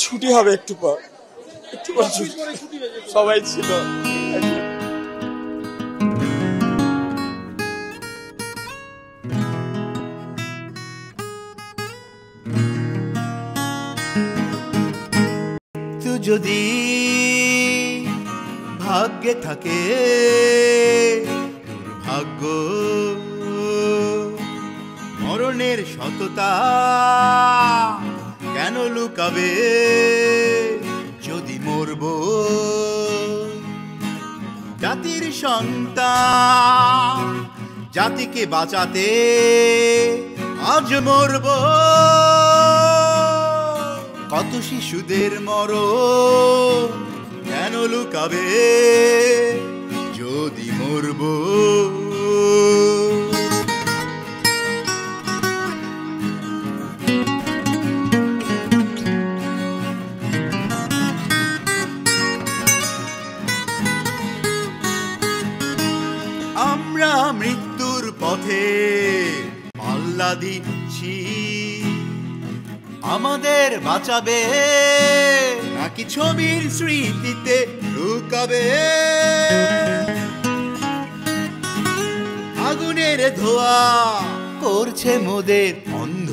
ছুটি হবে একটু পর সবাই ছিল। তুই যদি ভাগ্যে থাকে দুর্ভাগ্য মরণের সততা কেন লুকাবে যদি মরব জাতির সন্তান জাতিকে বাঁচাতে আজ মরব কত শিশুদের মরণ কেন লুকাবে যদি মরব আমরা মৃত্যুর পথে পাল্লা দিচ্ছি আমাদের বাঁচাবে নাকি ছবির স্মৃতিতে লুকাবে আগুনের ধোঁয়া করছে মোদের অন্ধ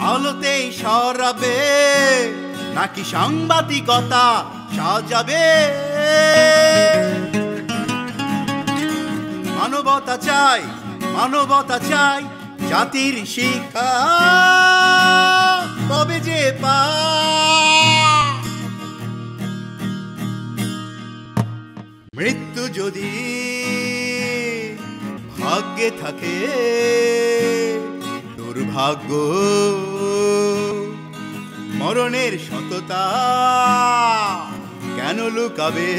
আলোতেই সরাবে নাকি সাংবাদিকতা সাজাবে মানবতা চাই মানবতা চাই জাতির শিক্ষা কবে যে পা মৃত্যু যদি ভাগ্যে থাকে দুর্ভাগ্য মরণের সততা কেন লুকাবে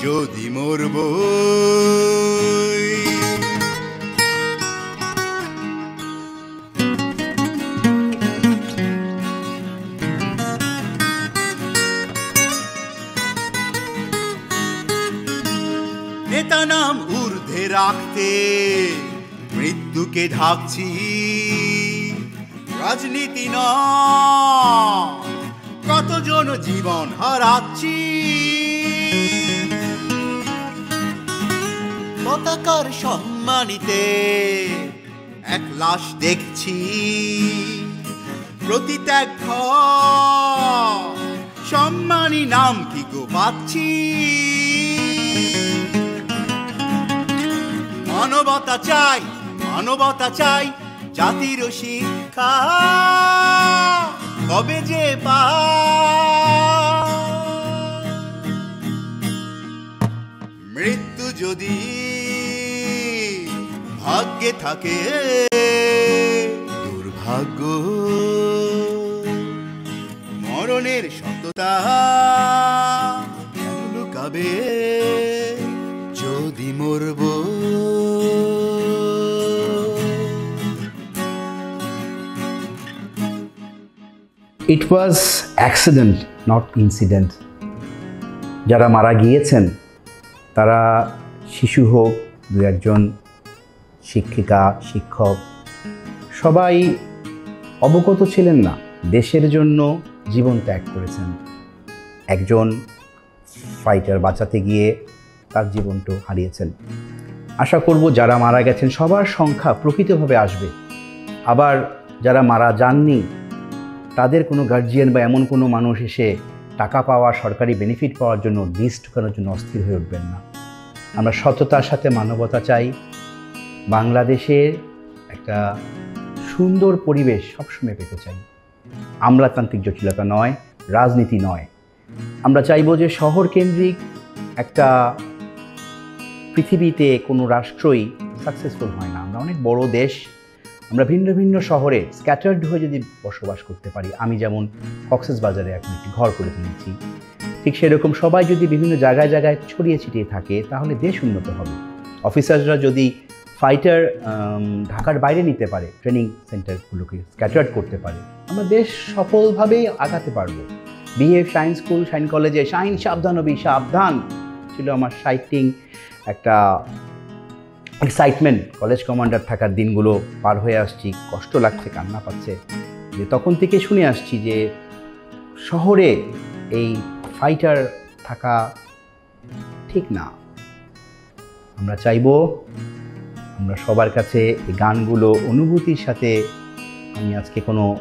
যদি মরব নেতা নাম ঊর্ধ্বে রাখতে মৃত্যুকে ঢাকছি রাজনীতি নয় কতজন জীবন হারাচ্ছি পতাকার সম্মানিতে এক লাশ দেখছি প্রতিত্যাগ সম্মানী নাম কি গো পাচ্ছি মানবতা চাই জাতির শিক্ষা কবে যে পা মৃত্যু যদি ভাগ্যে থাকে দুর্ভাগ্য মরণের সততা লুকাবে যদি মরব It was accident, not incident. যারা মারা গিয়েছেন তারা শিশু হোক দু একজন শিক্ষিকা শিক্ষক সবাই অবগত ছিলেন না দেশের জন্য জীবন ত্যাগ করেছেন একজন ফাইটার বাঁচাতে গিয়ে তার জীবনটা হারিয়েছেন আশা করব যারা মারা গেছেন সবার সংখ্যা প্রকৃতভাবে আসবে আবার যারা মারা যাননি তাদের কোনো গার্জিয়ান বা এমন কোনো মানুষ এসে টাকা পাওয়া সরকারি বেনিফিট পাওয়ার জন্য লিস্ট ঢোকানোর জন্য অস্থির হয়ে উঠবেন না আমরা সততার সাথে মানবতা চাই বাংলাদেশের একটা সুন্দর পরিবেশ সবসময় পেতে চাই আমলাতান্ত্রিক জটিলতা নয় রাজনীতি নয় আমরা চাইব যে শহর কেন্দ্রিক একটা পৃথিবীতে কোনো রাষ্ট্রই সাকসেসফুল হয় না আমরা অনেক বড় দেশ আমরা ভিন্ন ভিন্ন শহরে স্ক্যাটার্ড হয়ে যদি বসবাস করতে পারি আমি যেমন কক্সবাজারে এখন একটি ঘর করে তুলেছি ঠিক সেরকম সবাই যদি বিভিন্ন জায়গায় জায়গায় ছড়িয়ে ছিটিয়ে থাকে তাহলে দেশ উন্নত হবে অফিসাররা যদি ফাইটার ঢাকার বাইরে নিতে পারে ট্রেনিং সেন্টারগুলোকে স্ক্যাটার্ড করতে পারে আমরা দেশ সফলভাবেই আগাতে পারবো বিএফ শাইন স্কুল শাইন কলেজে শাইন সাবধান হবি সাবধান ছিল আমার সাইটিং একটা এক্সাইটমেন্ট কলেজ কমান্ডার থাকার দিনগুলো পার হয়ে আসছি কষ্ট লাগছে কান্না পাচ্ছে যে তখন থেকে শুনে আসছি যে শহরে এই ফাইটার থাকা ঠিক না। আমরা চাইবো আমরা সবার কাছে এই গানগুলো অনুভূতির সাথে, আমি আজকে কোনো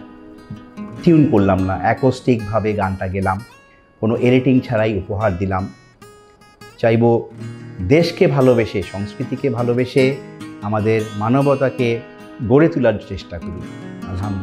টিউন করলাম না, অ্যাকোস্টিকভাবে গানটা গেলাম, কোনো এডিটিং ছাড়াই উপহার দিলাম। চাইবো দেশকে ভালোবেসে, সংস্কৃতিকে ভালোবেসে আমাদের মানবতাকে গড়ে তোলার চেষ্টা করি। আলহামদুলিল্লাহ।